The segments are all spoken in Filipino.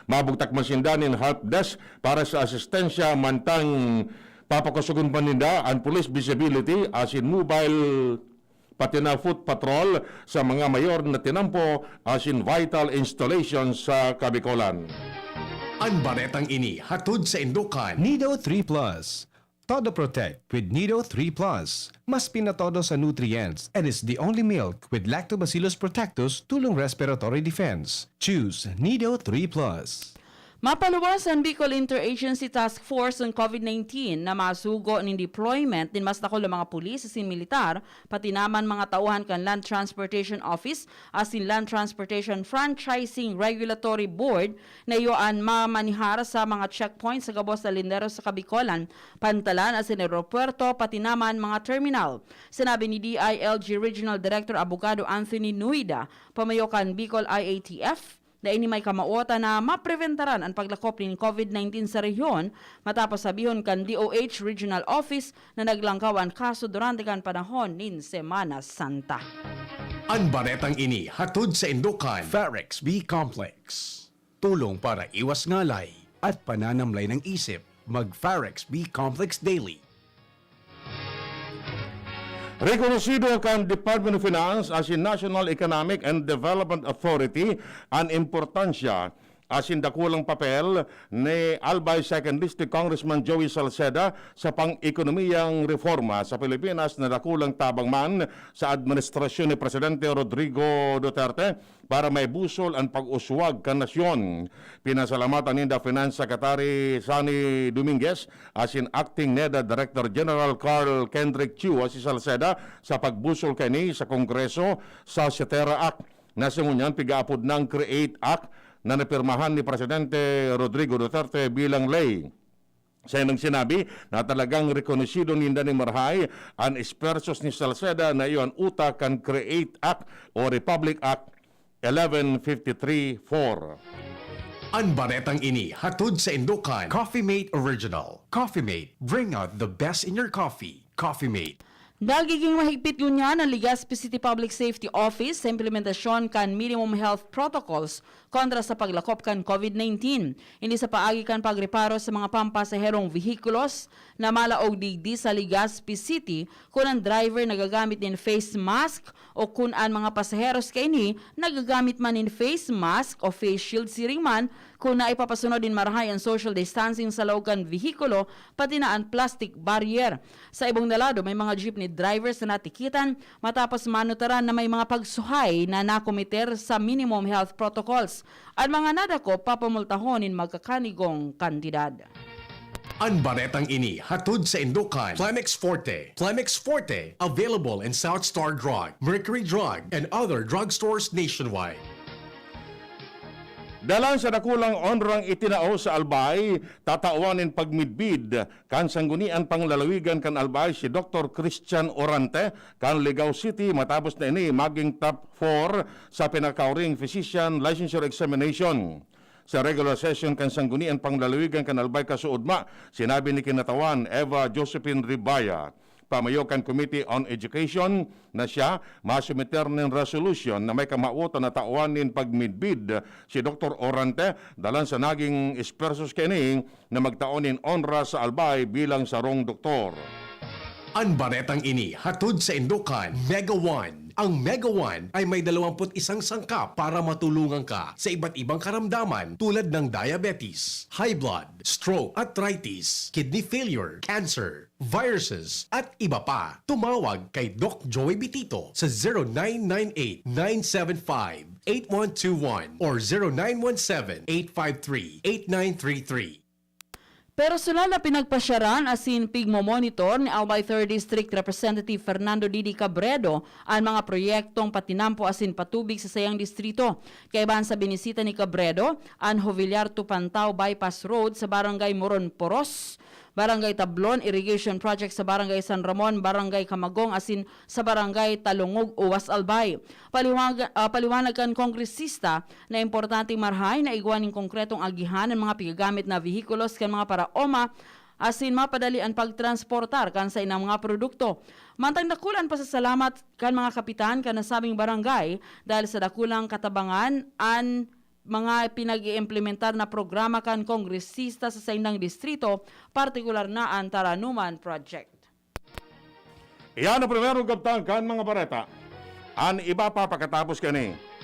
Mabugtak masindanin help desk para sa asistensya mantang papakasugon paninda ang police visibility as in mobile pati na foot patrol sa mga mayor na tinampo as in vital installations sa Kabicolan. Ang baretang ini hatod sa Indukan. Nido 3 Plus. Todo Protect with Nido 3 Plus. Mas pinatodo sa nutrients and is the only milk with Lactobacillus protectus tulong respiratory defense. Choose Nido 3 Plus. Mapaluwas ang Bicol Interagency Task Force on COVID-19 na masugo ng deployment din mas dako mga pulis asin militar pati naman mga tauhan kan Land Transportation Office asin Land Transportation Franchising Regulatory Board na iyoan mamanihar sa mga checkpoints sa gabos sa lindero sa Kabicolan, Pantalan asin aeropuerto pati naman mga terminal. Sinabi ni DILG Regional Director Abogado Anthony Nuida, pamayokan Bicol IATF, na ini may kamauota na mapreventaran ang paglakop ng COVID-19 sa rehiyon matapos sabihon kan DOH Regional Office na naglangkaw ang kaso durante kan panahon nin Semana Santa. Ang baretang ini hatod sa Indukan. Farex B Complex. Tulong para iwas ngalay at pananamlay ng isip. Mag-Farex B Complex Daily. Rekonosido kan Department of Finance as in National Economic and Development Authority ang importansya as in dakulang papel ni Albay 2nd District Congressman Joey Salceda sa pang-ekonomiyang reforma sa Pilipinas na dakulang tabang man sa administrasyon ni Presidente Rodrigo Duterte para may busol ang pag-uswag kan nasyon. Pinasalamatan ni Finance Secretary Sunny Dominguez as in Acting NEDA Director General Carl Kendrick Chie si Salceda sa pagbusol kani sa Kongreso sa Siete Act. Nasungunyan pigaapod ng Create Act na napirmahan ni Presidente Rodrigo Duterte bilang lay. Sa inang sinabi na talagang rekonosido ninda ni Marhay ang espersos ni Salceda na iyon utak kan Create Act o Republic Act 1153-4. Ang baretang ini hatod sa Indukan. Coffee Mate Original. Coffee Mate. Bring out the best in your coffee. Coffee Mate. Nagiging mahigpit yun yan ang Legazpi City Public Safety Office sa implementasyon kan minimum health protocols kontra sa paglakop kan COVID-19. Hindi sa paagi kan pagreparo sa mga pampasaherong vehikulos na malaog digdi sa Legazpi City kung ang driver nagagamit ng face mask o kung ang mga pasaheros kaini nagagamit man ng face mask o face shield siring man kung na ipapasunod din marahay ang social distancing sa loob kan vehikulo pati na ang plastic barrier. Sa ibang dalado may mga jeepney drivers na natikitan matapos manutaran na may mga pagsuhay na nakomiter sa minimum health protocols. At mga nadako papamultahonin magkakanigong kantidad. Ang baretang ini hatod sa Indukan. Plemex Forte. Plemex Forte available in South Star Drug, Mercury Drug, and other drugstores nationwide. Dalan sa dakulang onrang itinao sa Albay, tatauanin pagmidbid kan sanggunian panglalawigan kan Albay si Dr. Christian Orante kan Ligao City matapos na ini maging top 4 sa pinakauring physician licensure examination. Sa regular session kan sanggunian panglalawigan kan Albay kasuudma, sinabi ni kinatawan Eva Josephine Ribaya, Pamayokan Committee on Education na siya masumiter ng resolution na may kamauto na tauanin pagmidbid si Dr. Orante dalan sa naging espersos kini na magtaonin onra sa Albay bilang sarong doktor. Ang baretang ini hatod sa Indukan. Mega One. Ang Mega One ay may 21 sangkap para matulungan ka sa iba't ibang karamdaman tulad ng diabetes, high blood, stroke, arthritis, kidney failure, cancer, viruses, at iba pa. Tumawag kay Doc Joey Bitito sa 0998-975-8121 or 0917-853-8933. Personal na pinagpasyaran asin pigmo-monitor ni Albay 3rd District Representative Fernando Didi Cabredo ang mga proyektong patinampo asin patubig sa sayang distrito. Kaibahan sa binisita ni Cabredo, ang Jovillar to Pantao Bypass Road sa Barangay Moron Poros, Barangay Tablon Irrigation Project sa Barangay San Ramon, Barangay Camagong asin sa Barangay Talungog, Uwas Albay. Paliwanag kan kongresista na importanteng marhay na igwaning konkretong agihan ng mga pigagamit na vehikulos kan mga paraoma asin mapadali ang pagtransportar kan sa inang mga produkto. Mantang dakulan pasasalamat kan mga kapitan kan nasabing barangay dahil sa dakulang katabangan an mga pinag-iimplementar na programa kan kongresista sa saindang distrito, partikular na ang Taranuman Project. Iyan ang primerong kaptang kan mga bareta. Ang iba pa pagkatapos kani.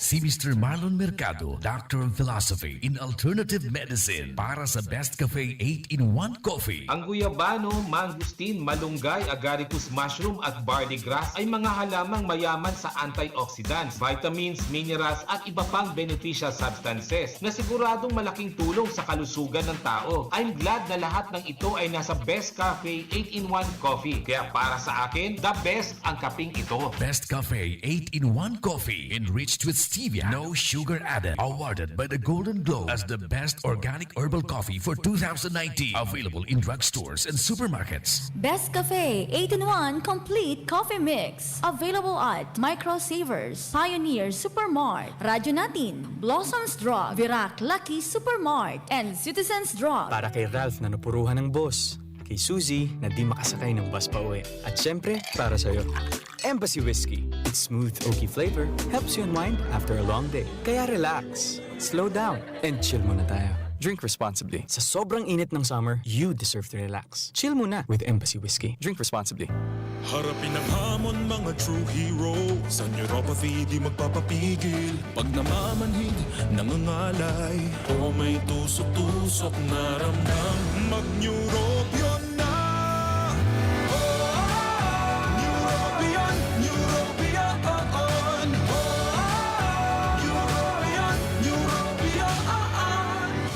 Si Mr. Marlon Mercado, Doctor of Philosophy in Alternative Medicine para sa Best Cafe 8-in-1 Coffee. Ang guyabano, mangustin, malunggay, agaricus mushroom at barley grass ay mga halamang mayaman sa antioxidants, vitamins, minerals at iba pang beneficial substances na siguradong malaking tulong sa kalusugan ng tao. I'm glad na lahat ng ito ay nasa Best Cafe 8-in-1 Coffee. Kaya para sa akin, the best ang kaping ito. Best Cafe 8-in-1 Coffee enriched with stevia, no sugar added. Awarded by the Golden Globe as the best organic herbal coffee for 2019. Available in drugstores and supermarkets. Best Cafe 8-in-1 Complete Coffee Mix. Available at Micro Savers, Pioneer Supermart, Radyo Natin, Blossom's Drug, Virac Lucky Supermart, and Citizens Drug. Para kay Ralph na napuruhan ng boss. Kay Suzy na di makasakay ng bus pa uwi. At syempre, para sa'yo. Embassy Whiskey. Its smooth, oaky flavor helps you unwind after a long day. Kaya relax, slow down, and chill muna tayo. Drink responsibly. Sa sobrang init ng summer, you deserve to relax. Chill muna with Embassy Whiskey. Drink responsibly. Harapin ang hamon, mga true hero. Sa neuropathy, di magpapapigil. Pag namamanhid, nangangalay, o may tusok-tusok na ramdam, mag-neurobion na. Neurobion, neurobion. Neurobion, neurobion.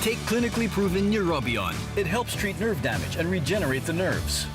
Take clinically proven Neurobion. It helps treat nerve damage and regenerate the nerves.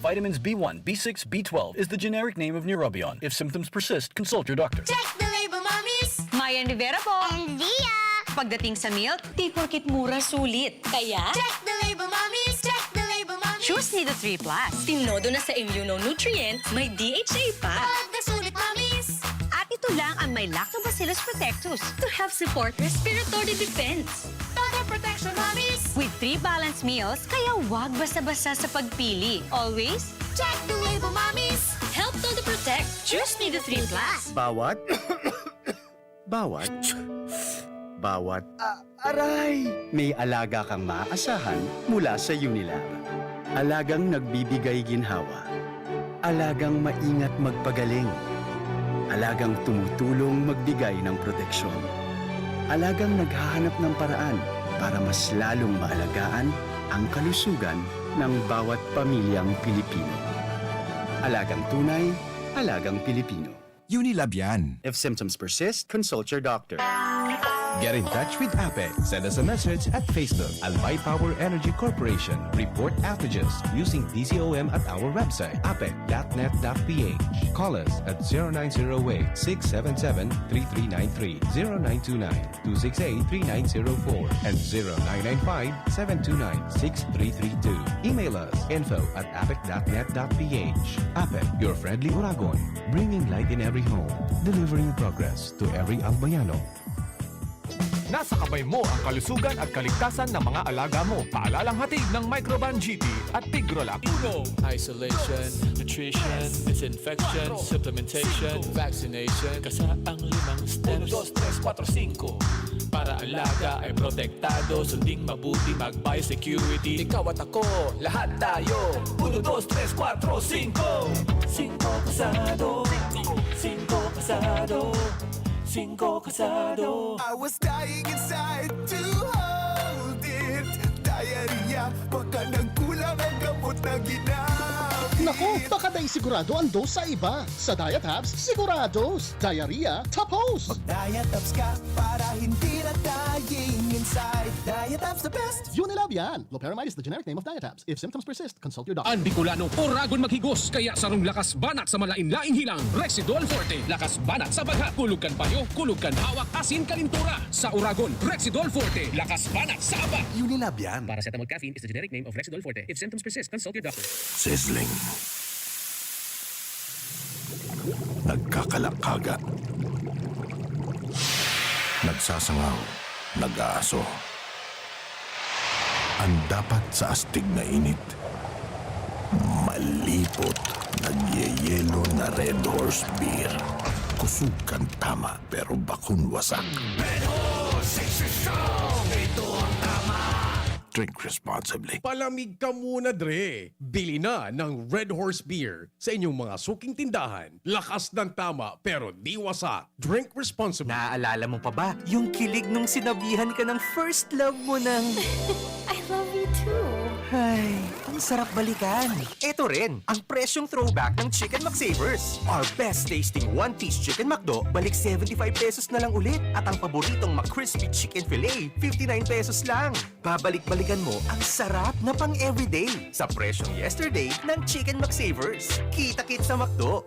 Vitamins B1, B6, B12 is the generic name of Neurobion. If symptoms persist, consult your doctor. Check the label, mommies! Mayan Rivera po. And Dia! Pagdating sa milk, di porkit mura sulit. Kaya, Check the label, mommies! Check the label, mommies! choose Nido 3 Plus. Tinodo na sa immunonutrient, may DHA pa. Pagkasulit, mommies! At ito lang ang may Lactobacillus protectus to help support respiratory defense. Total protection, mommies! With 3 balanced meals, kaya wag basta-basta sa pagpili. Always, Check the label, mommies! help to protect. Choose Nido 3 Plus. Bawat aray! May alaga kang maaasahan mula sa Unilab. Alagang nagbibigay ginhawa. Alagang maingat magpagaling. Alagang tumutulong magbigay ng proteksyon. Alagang naghahanap ng paraan para mas lalong maalagaan ang kalusugan ng bawat pamilyang Pilipino. Alagang tunay, alagang Pilipino. Unilab yan. If symptoms persist, consult your doctor. Get in touch with APEC. Send us a message at Facebook, Albay Power Energy Corporation. Report outages using DCOM at our website, apec.net.ph. Call us at 0908-677-3393, 0929-268-3904, and 0995-729-6332. Email us info@apec.net.ph. APEC, your friendly Uragon, bringing light in every home, delivering progress to every Albayano. Nasa kamay mo ang kalusugan at kaligtasan ng mga alaga mo. Paalalang hatid ng Microban GT at Tigrolac. Isolation, nutrition, disinfection, supplementation, vaccination. Kasaang 5 steps. 1, 2, 3, 4, 5. Para alaga ay protektado, sunding mabuti, mag-biosecurity. Ikaw at ako, lahat tayo. 1, 2, 3, 4, 5. 5 kasado. 5 kasado. 5 kasado. I was dying inside to hold it. Diarrhea, baka nagkulang ang gamot na ginamit. Naku, baka dahil sigurado ang dose sa iba. Sa Diet Abs, sigurados. Diarrhea, tapos. Mag-diet abs ka para hindi na dying inside. Diet Abs the best. Unilab yan. Loperamide is the generic name of Diet Abs. If symptoms persist, consult your doctor. Ang Bicolano, Uragon maghigos, kaya sarong lakas banat sa malain-laing hilang. Rexidol Forte, lakas banat sa baga. Kulugkan payo, kulugkan hawak, asin kalintura. Sa Uragon, Rexidol Forte, lakas banat sa aba. Unilab yan. Paracetamol caffeine is the generic name of Rexidol Forte. If symptoms persist, consult your doctor. Sizzling. Nagkakalakaga. Nagsasangaw. Nag-aaso. Ang dapat sa astig na init. Malipot. Nagyeyelo na Red Horse Beer. kusog kan tama pero bakun wasak. Ito ang tama. Drink responsibly. Palamig ka muna, Dre. Bili na ng Red Horse Beer sa inyong mga suking tindahan. Lakas ng tama pero di wasak. Drink responsibly. Naaalala mo pa ba yung kilig nung sinabihan ka ng first love mo ng... I love you too. Ay, ang sarap balikan. Ito rin, ang presyong throwback ng Chicken McSavers. Our best tasting one-piece Chicken McDo, balik 75 pesos na lang ulit. At ang paboritong McCrispy Chicken Filet, 59 pesos lang. Babalik-balikan mo ang sarap na pang everyday sa presyong yesterday ng Chicken McSavers. Kita-kit sa McDo.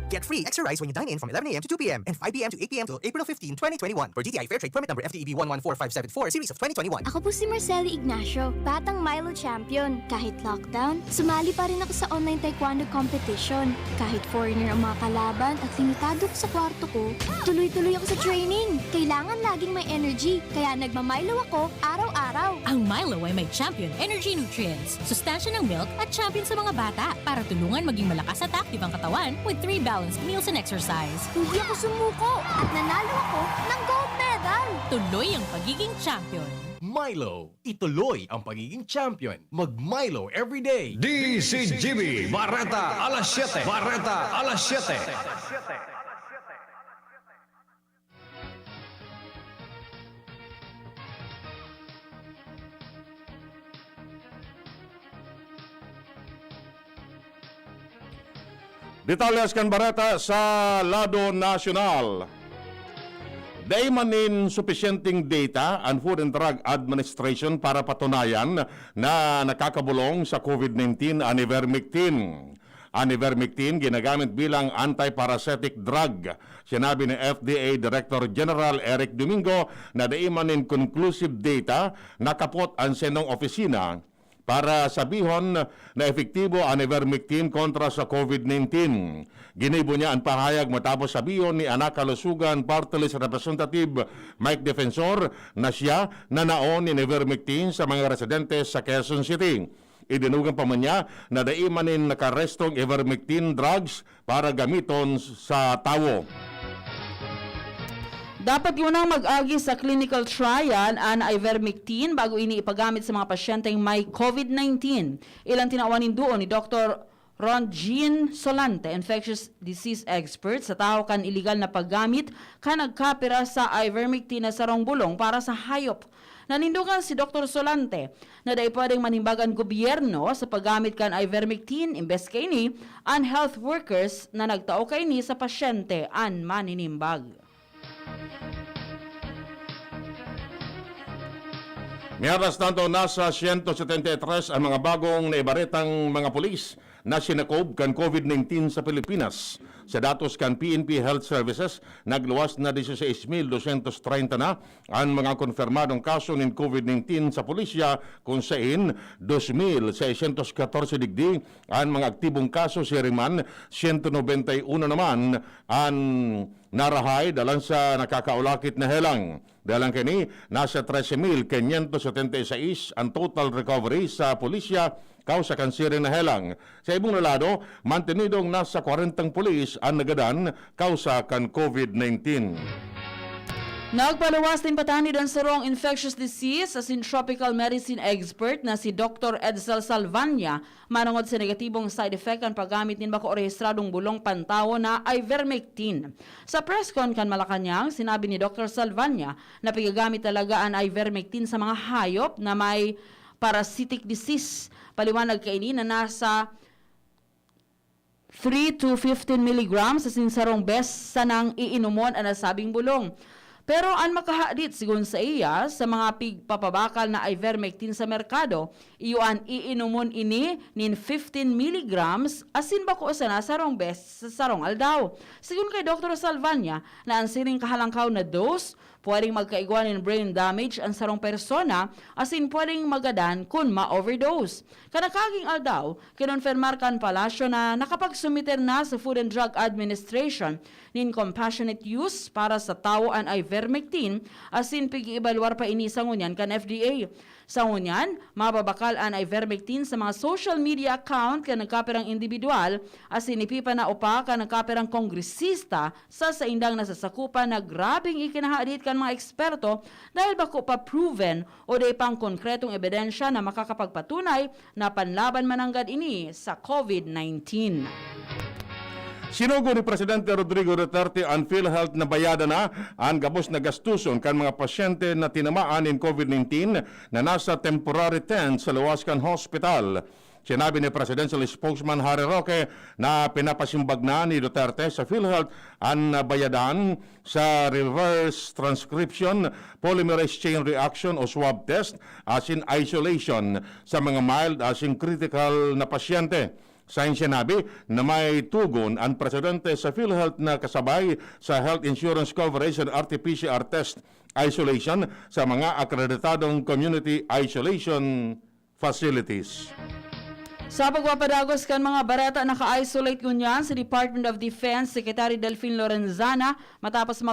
Get free extra rice when you dine in from 11 a.m. to 2 p.m. and 5 p.m. to 8 p.m. till April 15, 2021 for DTI Fairtrade Permit Number FTEB 114574 Series of 2021. Ako po si Marceli Ignacio, batang Milo champion. Kahit lockdown, sumali pa rin ako sa online taekwondo competition. Kahit foreigner ang mga kalaban at limitado ko sa kwarto ko, tuloy-tuloy ako sa training. Kailangan laging may energy, kaya nagmamilo ako araw-araw. Ang Milo ay may champion energy nutrients, sustansya ng milk at champion sa mga bata para tulungan maging malakas at active ang katawan with 3 balanced meals and exercise. Hindi ako sumuko at nanalo ako ng gold medal. Tuloy ang pagiging champion. Milo, ituloy ang pagiging champion. Mag-Milo everyday. DZGB, Bareta Alas 7. Bareta Alas 7. Detalles kan Bareta sa lado nasyonal. Day manin sufficienting data ang Food and Drug Administration para patunayan na nakakabulong sa COVID-19 ang ivermectin. Ang ivermectin ginagamit bilang anti-parasitic drug. Sinabi ni FDA Director General Eric Domingo na day manin conclusive data nakapot ang senong opisina para sabihon na epektibo ang ivermectin kontra sa COVID-19. Ginibo niya ang pahayag matapos sabihon ni Anak Kalusugan Party List Representative Mike Defensor na siya nanaon ni ivermectin sa mga residente sa Quezon City. Idinugan pa man niya na daimanin nakarestong ivermectin drugs para gamiton sa tawo. Dapat yun mag-agi sa clinical trial ang ivermectin bago ini ipagamit sa mga pasyenteng may COVID-19. Ilang tinawanin doon ni Dr. Ron Jean Solante, infectious disease expert, sa tao kan illegal na paggamit kan nagkapira sa ivermectin na sarong bulong para sa hayop. Nanindugan si Dr. Solante na dahil pwedeng manimbagan gobyerno sa paggamit kan ivermectin imbes kay ni ang health workers na nagtao kay ni sa pasyente ang maninimbag. Mientras tanto, nasa 173 ang mga bagong naibaretang mga pulis na sinakob kan COVID-19 sa Pilipinas. Sa datos kan PNP Health Services, nagluwas na 16,230 na ang mga konfirmadong kaso ng COVID-19 sa pulisya, kung saan 2,614 digdi ang mga aktibong kaso, siriman 191 naman ang narahay dalang sa nakakaulakit na helang. Dalang kini, nasa 13,576 ang total recovery sa pulisya kausa kan siri na helang. Sa ibong lado, mantenidong nasa 40 pulis ang nagadan kausa kan COVID-19. Nagpaluwas din patani doon sa wrong infectious disease as in tropical medicine expert na si Dr. Edsel Salvania manungod sa negatibong side effect ang paggamit nin bako rehistradong bulong pantawo na ivermectin. Sa press con kan Malacanang, sinabi ni Dr. Salvania na pigagamit talaga ang ivermectin sa mga hayop na may parasitic disease. Paliwanag kaini na nasa 3 to 15 milligrams sa sinsarong best sa nang iinumon ang nasabing bulong. Pero ang makahadit sigun sa iya sa mga pigpapabakal na ivermectin sa merkado, iyon iinumon ini nin 15 milligrams asin bako sa nasarong best sa sarong aldaw. Sigun kay Dr. Salvania na ang sining kahalangkaw na dose Pwedeng magkaigwan ng brain damage ang sarong persona, asin pwedeng magadan kung ma-overdose. Kanakaging aldaw, kinonfirmar kan palasyo na nakapagsumiter na sa Food and Drug Administration nin compassionate use para sa tao an ivermectin, asin pigi-ibalwar pa ini sa ngunyan kan FDA. Sa ngunyan, mababakal an ivermectin sa mga social media account ka nagkaperang individual, asin ipipa na upa ka nagkaperang kongresista sa indang nasasakupan na grabing ikinahadit kan mga eksperto dahil bako pa proven o day pang konkretong ebidensya na makakapagpatunay na panlaban mananggad ini sa COVID-19. Sinugo ni Presidente Rodrigo Duterte ang PhilHealth na bayada na ang gabos na gastuson kan mga pasyente na tinamaan in COVID-19 na nasa temporary tent sa Luwascan Hospital. Sinabi ni Presidential Spokesman Harry Roque na pinapasimbag na ni Duterte sa PhilHealth ang bayadan sa reverse transcription polymerase chain reaction o swab test as in isolation sa mga mild as in critical na pasyente. Sa sinabi na may tugon ang Presidente sa PhilHealth na kasabay sa health insurance coverage and RT-PCR test isolation sa mga akreditadong community isolation facilities. Sa pagpapadagos kan mga bareta naka-isolate kunyan sa Department of Defense Secretary Delphine Lorenzana matapos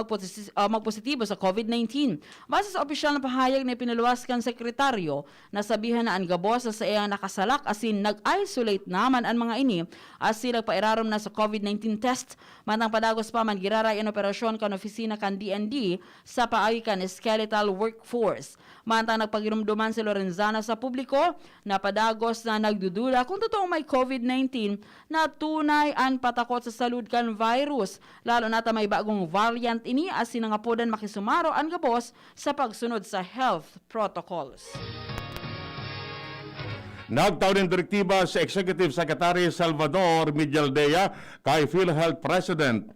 magpositibo sa COVID-19. Base sa opisyal na pahayag na pinaluwas kan sekretaryo, nasabihan na ang gabos sa iyang nakasalak asin nag-isolate naman ang mga ini asin nagpairarom na sa COVID-19 test. Matang padagos pa man giraray ang operasyon kan opisina kan DND sa paagi kan skeletal workforce. Matang nagpagirumduman si Lorenzana sa publiko na padagos na nagdudula kung totoong may COVID-19 na tunay ang patakot sa salud kan virus, lalo na may bagong variant ini asin nga podan makisumaro ang gabos sa pagsunod sa health protocols. Nagtaw ng direktiba sa Executive Secretary Salvador Medialdea kay PhilHealth President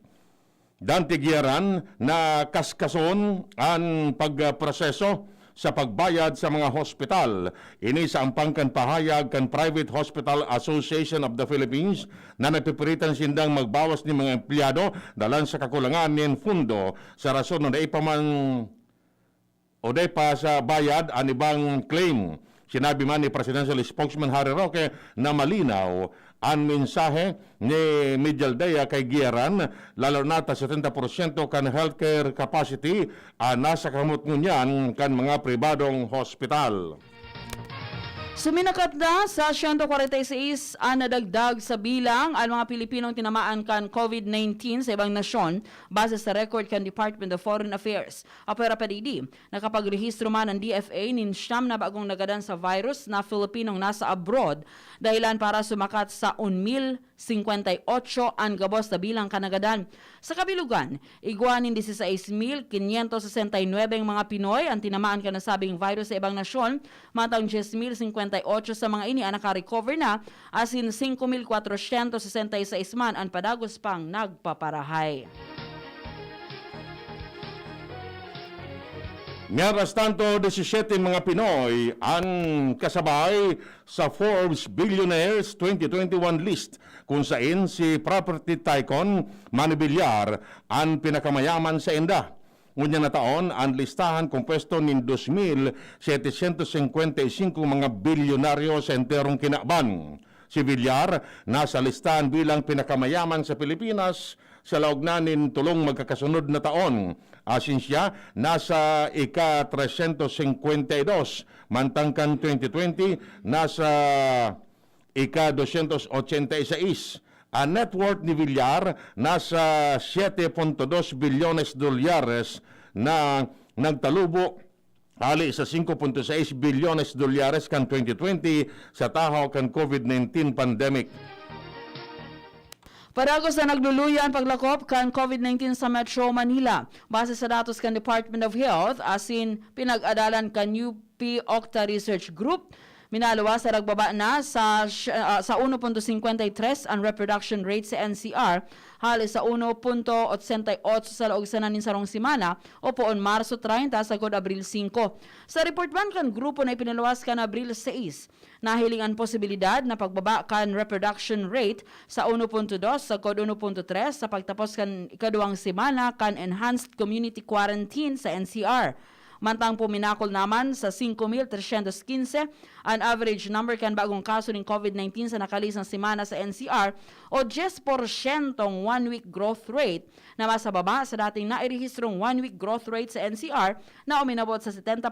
Dante Guieran na kaskason ang pagproseso sa pagbayad sa mga hospital. Ini sa ampangkan pahayag kan Private Hospital Association of the Philippines na napipiritan sindang magbawas ni mga empleyado dalan sa kakulangan ng fundo sa rason na ipaman o day pa sa bayad ang ibang claim. Sinabi man ni Presidential Spokesman Harry Roque na malinaw ang mensahe ni Medialdea kay Guieran, lalo na ta 70% kan healthcare capacity nasa kamot ngunyan kan mga pribadong hospital. Suminakat na sa 146 ang nadagdag sa bilang ang mga Pilipinong tinamaan kan COVID-19 sa ibang nasyon base sa record kan Department of Foreign Affairs. Apera PDD, nakapagrehistro man ang DFA nin siyam na bagong nagadan sa virus na Filipinong nasa abroad dahilan para sumakat sa 1,058 ang gabos na bilang kanagadan. Sa kabilugan, iguanin 16,569 mga Pinoy ang tinamaan ka nasabing virus sa ibang nasyon, matang 10,058 sa mga ini ang naka-recover na, asin 5,466 man ang padagos pang nagpaparahay. Mientras tanto, 17 mga Pinoy ang kasabay sa Forbes Billionaires 2021 list kung saan si property tycoon Manny Villar ang pinakamayaman sa India. Ngunya na taon, ang listahan kumpesto ng 2,755 mga bilyonaryo sa enterong kinakban. Si Villar nasa listahan bilang pinakamayaman sa Pilipinas sa laog na nin tulong magkakasunod na taon. Asin siya nasa ika-352, mantangkan 2020 nasa ika-286. Ang net worth ni Villar nasa 7.2 bilyones dolyares na nagtalubo ali sa 5.6 bilyones dolyares kan 2020 sa tahaw kan COVID-19 pandemic. Padagos na nagluluyan paglakop kan COVID-19 sa Metro Manila. Base sa datos kan Department of Health, asin pinag-adalan kan UP Octa Research Group, Minalawa sa ragbaba na sa 1.53 ang reproduction rate sa NCR, halos sa 1.88 sa laog sa nanin sarong simana o poon Marso 30 sa God Abril 5. Sa report man kan grupo na ipinalawas kan Abril 6, nahiling ang posibilidad na pagbaba kan reproduction rate sa 1.2 sa God 1.3 sa pagtapos kan ikaduang simana kan enhanced community quarantine sa NCR. Mantang puminakol naman sa 5,315 ang average number kan bagong kaso ng COVID-19 sa nakalisang semana sa NCR o 10% one-week growth rate na mas baba sa dating nairehistrong one-week growth rate sa NCR na uminabot sa 70%.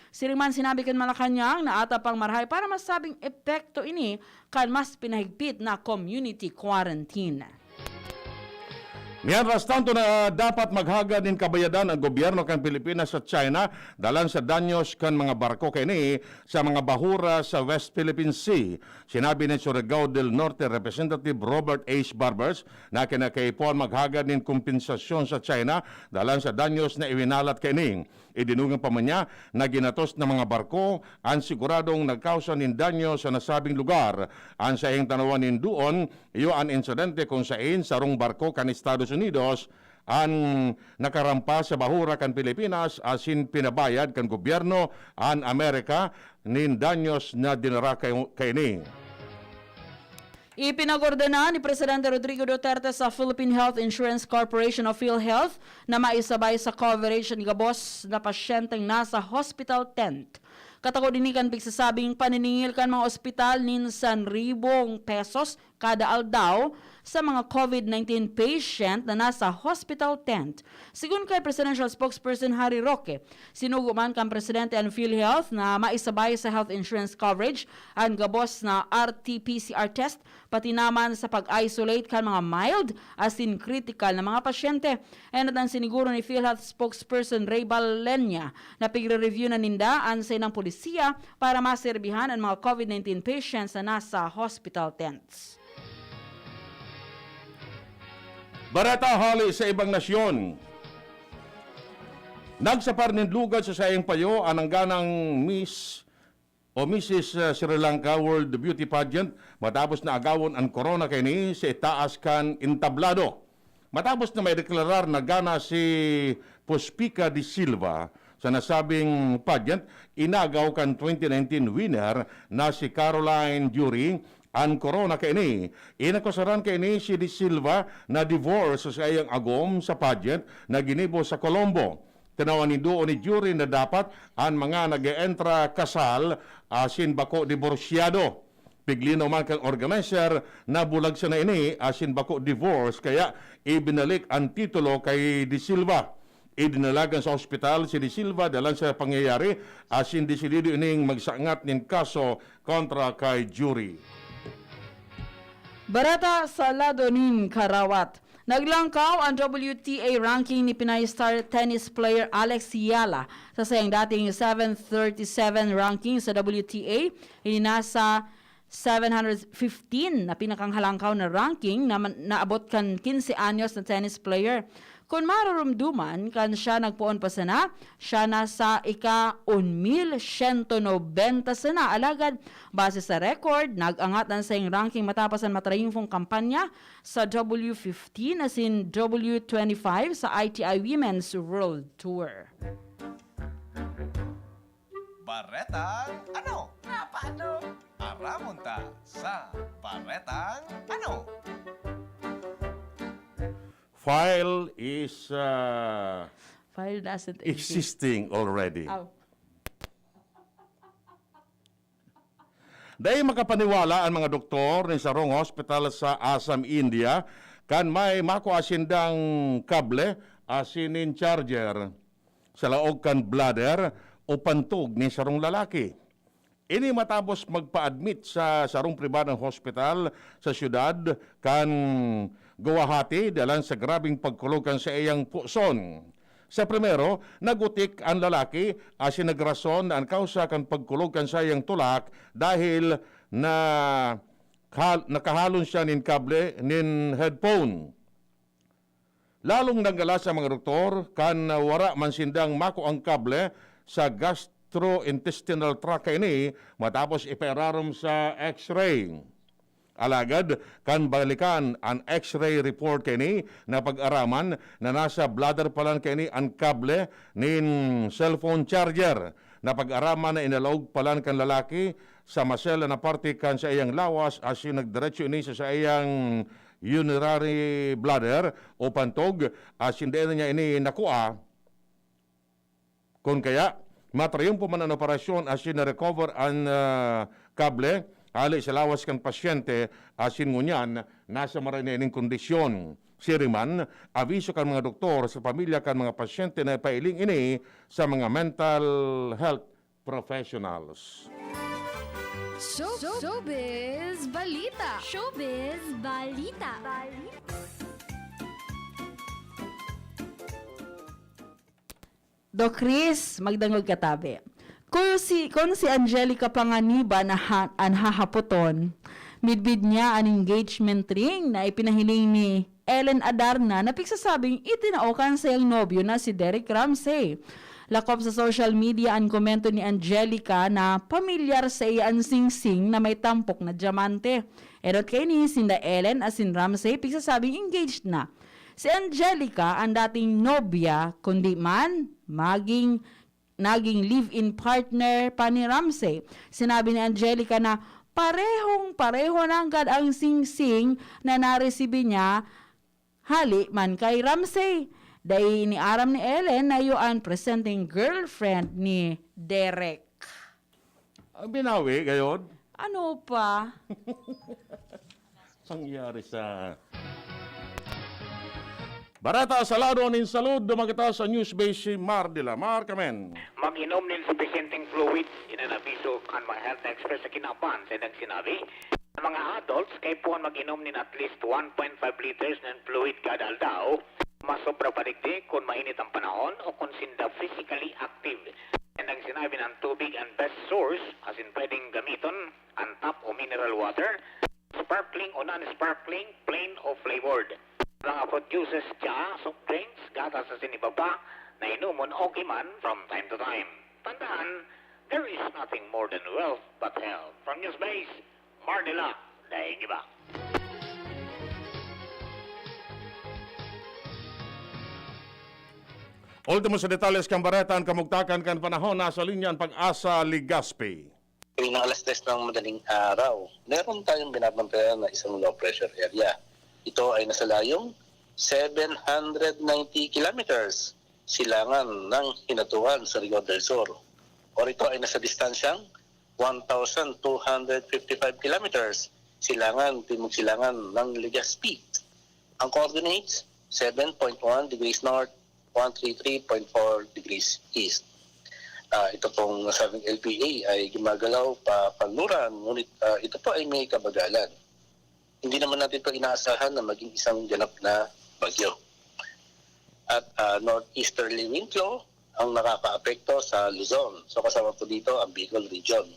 Siriman sinabi kan Malacanang na ata pang marhay para masabing epekto ini kan mas pinahigpit na community quarantine. Mientras tanto na dapat maghagad ng kabayadan ang gobyerno kan Pilipinas sa China dalan sa danyos kan mga barko kini sa mga bahura sa West Philippine Sea. Sinabi ni Surigao del Norte Representative Robert H. Barbers na kinakaipon maghagad ng kompensasyon sa China dalan sa danyos na iwinalat kini. Idinungan pa man niya na ginatos ng mga barko ang siguradong nagkausa ng danyo sa nasabing lugar. Ang saing tanawan ng doon, iyo ang insidente kung sain sarong barko kan Estados Unidos ang nakarampa sa bahura kan Pilipinas asin pinabayad kan gobyerno ang Amerika nin danyos na dinara kaini. Ipinagordena ni Presidente Rodrigo Duterte sa Philippine Health Insurance Corporation of PhilHealth na maisabay sa coverage ni gabos na pasyenteng nasa hospital tent. Katako dinikan pigsasabing paniningil kan mga ospital nin 1,000 pesos kada aldaw sa mga COVID-19 patient na nasa hospital tent. Sigun kay Presidential Spokesperson Harry Roque, sinuguman kan Presidente ang PhilHealth na maisabay sa health insurance coverage ang gabos na RT-PCR test pati naman sa pag-isolate kan mga mild as in critical na mga pasyente. And at ang siniguro ni PhilHealth Spokesperson Ray Balenya na pigre-review na ninda ang ng polisiya para maserbihan ang mga COVID-19 patients na nasa hospital tents. Bareta Alas sa ibang nasyon. Nagsapar ng lugad sa sayang payo anang ganang Miss o Mrs. Sri Lanka World Beauty Pageant matapos na agawon ang corona kini sa itaas kan entablado. Matapos na may deklarar na gana si Puspika de Silva sa nasabing pageant, inagaw kan 2019 winner na si Caroline Dury ang corona kaini. Inakusaran kaini si De Silva na divorce sa iyang agom sa pageant na ginibo sa Colombo. Tanawan ni doon ni jury na dapat ang mga nag-entra kasal asin bako diborsyado. Piglino man kang organizer na bulag sa na ini asin bako divorce kaya ibinalik ang titulo kay De Silva. Idinalagan sa ospital si De Silva dalan sa pangyayari asin desidido ining magsangat nin kaso kontra kay jury. Bareta sa lado nin Karawat. Naglangkaw ang WTA ranking ni Pinay star tennis player Alex Yala sa sayang dating 737 ranking sa WTA. Nasa 715 na pinakanghalangkaw na ranking na naabot kan 15 anyos na tennis player. Kung marurumduman kan siya nagpuon pa sana, siya nasa ika-1,190 sana alagad. Base sa record, nag-angat ang sayang ranking matapos ang matrayumfong kampanya sa W15 as in W25 sa ITI Women's World Tour. Baretang ano? Paano? Aramonta sa Baretang ano? File is File doesn't existing already. Oh. Dahil makapaniwala ang mga doktor ni sarong hospital sa Assam, India, kan may makuasindang kable asinin charger sa laog kan bladder o pantog ni sarong lalaki. Ini matapos magpa-admit sa sarong pribadong hospital sa syudad kan Guwahati dalan sa grabing pagkulugan sa iyang puson. Sa primero, nagutik ang lalaki asin nagrason na ang kausa kan pagkulugan sa iyang tulak dahil na nakahalon siya nin kable nin headphone. Lalong nanggala sa mga doktor kan wara man sindang mako ang kable sa gastrointestinal tract ini matapos iperarom sa X-ray. Alagad, kan balikan ang X-ray report kini na pag-araman na nasa bladder palan kini ang kable nin cellphone charger na pag-araman na inalog palan kan lalaki sa masela na parte kan sa iyang lawas as yung nagdiretso ini sa iyang urinary bladder o pantog as hindi niya ini nakuha. Kung kaya, matrayumpo man ang operasyon as yung na-recover ang kable ali sa lawas kan pasyente asin ngunyan nasa maranining kondisyon. Siriman, aviso kan mga doktor sa pamilya kan mga pasyente na pailing ini sa mga mental health professionals. Showbiz Balita. Showbiz Balita. Doc Chris, magdangog katabi. Kung si Angelica Panganiba na anhahapoton, midbid niya ang engagement ring na ipinahiling ni Ellen Adarna na pigsasabing itinaokan sa iyang nobyo na si Derek Ramsey. Lakop sa social media ang komento ni Angelica na pamilyar sa iya ang sing-sing na may tampok na diamante. Erot kay ni sinda Ellen as in Ramsey pigsasabing engaged na. Si Angelica ang dating nobya kundi man naging live-in partner pa ni Ramsey. Sinabi ni Angelica na pareho na agad ang sing-sing na naresibi niya hali man kay Ramsey. Dahil ni aram ni Ellen na yung presenting girlfriend ni Derek. Ang binawi, gayon? Ano pa? Pangyari sa... Bareta Salado nin salud dumagita sa news base si Mar de la Mar Kamen. Mag-inom ng sufficienting fluids in an abiso kan mga health experts sa kinapan sa nagsinabi. Ang mga adults kay puan mag-inom nin at least 1.5 liters ng fluid kada aldaw. Mas sobra paligdi kung mainit ang panahon o kung sinda physically active. And ang sinabi ng tubig ang best source as in pwedeng gamiton ang tap o mineral water, sparkling o non-sparkling, plain o flavored. Mga fruit juices, tsa, soft drinks, gatas sa sinibaba na inumon okay man from time to time. Tandaan, there is nothing more than wealth but health. From Newsbase, Marnila, DZGB. Ultimo sa detalles kang Bareta ang kamugtakan kan panahon nasa linyan Pag-asa Legazpi. Tuwing ng alas 3 ng madaling araw, meron tayong binabantayan na isang low pressure area. Ito ay nasa layong 790 kilometers silangan ng hinatuan sa Rio del Sur. O ito ay nasa distansyang 1,255 kilometers silangan, timog silangan ng Legazpi. Ang coordinates, 7.1 degrees north, 133.4 degrees east. Ito pong nasabing LPA ay gumagalaw pa panluran, ngunit ito po ay may kabagalan. Hindi naman natin ito inaasahan na maging isang ganap na bagyo. At northeasterly wind flow ang nakaka-apekto sa Luzon. So kasama po dito ang Bicol region.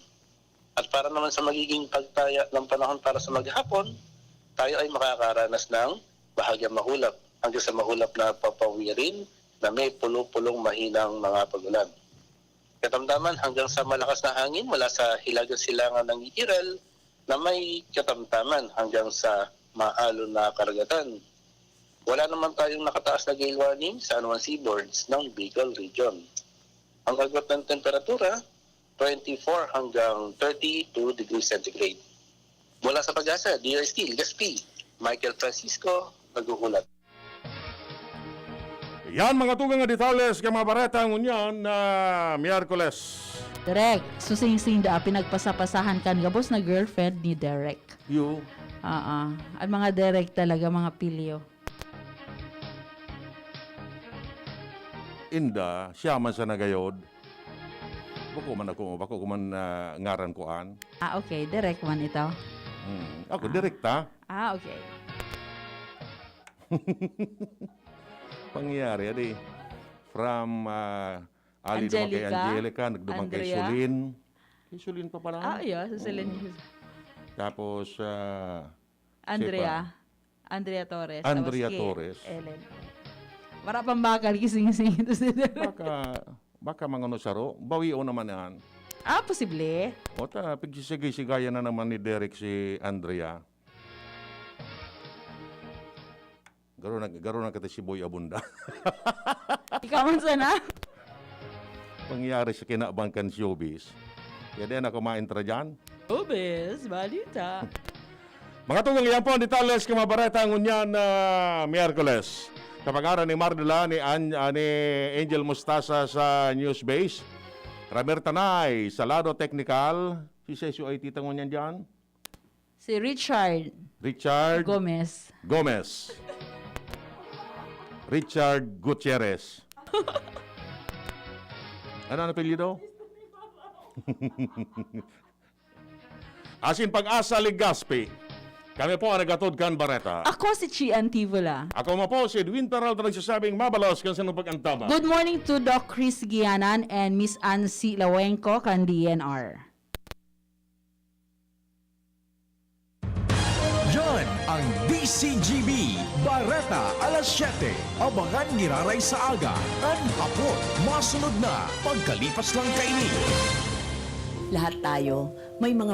At para naman sa magiging pagtaya ng panahon para sa maghapon, tayo ay makakaranas ng bahagyang mahulap hanggang sa mahulap na papawirin na may pulo-pulong mahinang mga pagulan. Katamtaman hanggang sa malakas na hangin mula sa hilagang silangan ng Iral na may katamtaman hanggang sa maalon na karagatan. Wala naman tayong nakataas na gale warning sa anuang seaboards ng Bicol region. Ang agwat ng temperatura, 24 hanggang 32 degrees centigrade. Mula sa Pag-asa, DRC, Legazpi, Michael Francisco, naghuhulat. Yan mga tugang nga detalles kay mga Bareta ngunyan na Miyerkules. Derek, susing-sing da pinagpasapasahan kan gabos na girlfriend ni Derek. Yo. Ang mga Derek talaga mga pilyo. Inda, siya man sa nagayod. Bako man ngaran ko an. Okay, Derek man ito. Ako direkta. Okay. Pangyayari, adi. From Ali naman kay Angelica, nagdumang kay Sulin. Kay Sulin pa pala. Yeah, sa Sulin. Tapos, Andrea Torres. Andrea Torres. Ellen. Para pang bakal, kising-sing ito si Derek. Baka, Baka mga saro, bawion naman yan. Posible. O pagsisigay-sigayan na naman ni Derek si Andrea. Garo na kata si Boy Abunda. Ikaw man sana. Pangyayari sa kinabangkan showbiz. Kaya din ako maintra dyan. Showbiz, balita. Mga tungong yan po, ang detalles mga bareta ngunyan na Miyerkules. Kapag ni Mardula ni Angel Mustasa sa News Base. Ramer Tanay, Salado Technical. Si Sesio ay tita ngunyan dyan. Si Richard Gomez. Richard Gutierrez. Ano ang apelyido? Asin Pag-asa Ligaspi. Kami po ang nagatod kan Bareta. Ako si Chie Antivola. Ako po si Edwin Peralta nagsasabing mabalos kan sa pag-antama. Good morning to Doc Chris Gianan and Miss Ansi Lawenko kan DNR. Yan ang DZGB Bareta Alas 7. Abangan giraray sa aga kan hapon. Masunod na pagkalipas lang kaini. Lahat tayo may mga